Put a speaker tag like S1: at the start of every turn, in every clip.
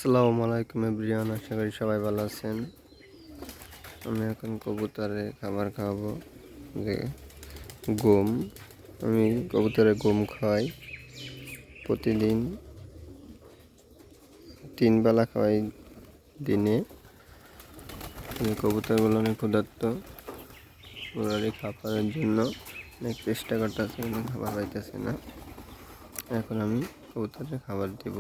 S1: আসসালামু আলাইকুম এভরিওয়ান, আশা করি সবাই ভালো আছেন। আমি এখন কবুতরে খাবার খাওয়াবো, যে গম। আমি কবুতরে গম খাওয়াই, প্রতিদিন 3 বেলা খাওয়াই দিনে। কবুতরগুলো অনেক ক্ষুধার্ত, ওরারই খাবারের জন্য অনেক চেষ্টা করতেছে, কিন্তু খাবার পাইতেছে না। এখন আমি কবুতরে খাবার দেব।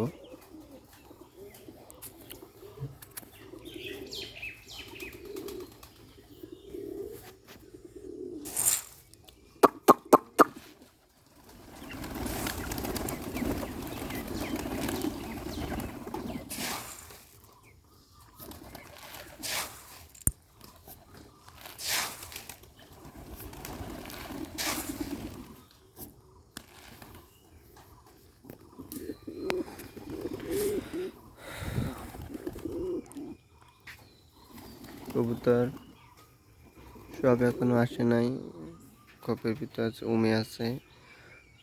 S1: কবুতর সব এখনো আসে নাই, খোপের ভিতর উমে আছে।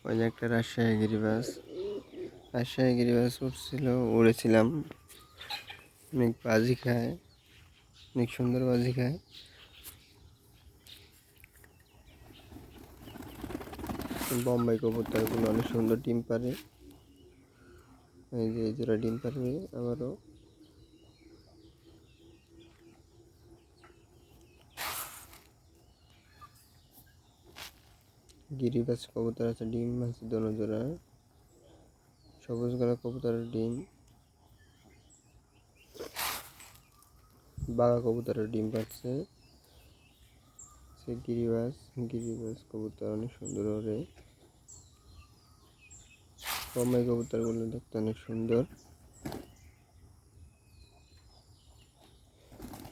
S1: ওই যে একটা রাজশাহী গিরিবাস উঠছিল, উড়েছিলাম। অনেক বাজি খায়, অনেক সুন্দর বাজি খায়। বোম্বাই কবুতরগুলো অনেক সুন্দর ডিম পারে, এই যে এই জোড়া ডিম পারবে আবারও। গিরিবাস কবুতর আছে, ডিম আছে দোনো জোড়া। সবুজ গলা কবুতরের ডিম, বাঘা কবুতরের ডিম পাচ্ছে। সে গিরিবাস কবুতর অনেক সুন্দর ওড়ে। বোম্বাই কবুতরগুলো দেখতে অনেক সুন্দর।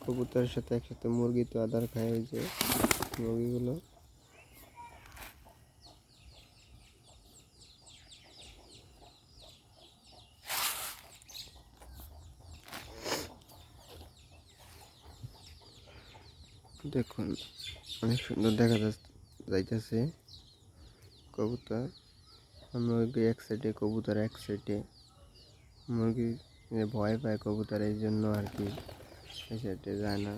S1: কবুতরের সাথে একসাথে মুরগি তো আদার খায়, ওই যে মুরগিগুলো। দেখুন অনেক সুন্দর দেখা যাইতেছে কবুতর। মুরগি এক সাইডে, কবুতর এক সাইডে। মুরগি ভয় পায় কবুতর, এই জন্য আর কি এই সাইডে যায় না।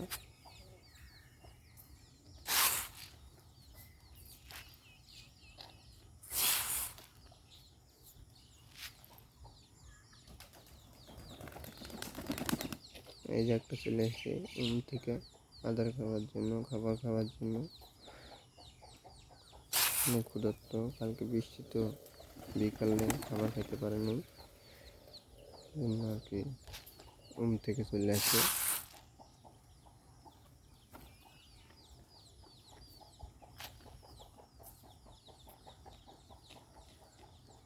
S1: এই যে একটা চলে এসে থেকে আদার খাওয়ার জন্য, খাবার খাওয়ার জন্য। অনেক ক্ষুধার্ত, কালকে বৃষ্টি তো বিকালে খাবার খেতে পারেনি, জন্য আর কি থেকে চলে আসে।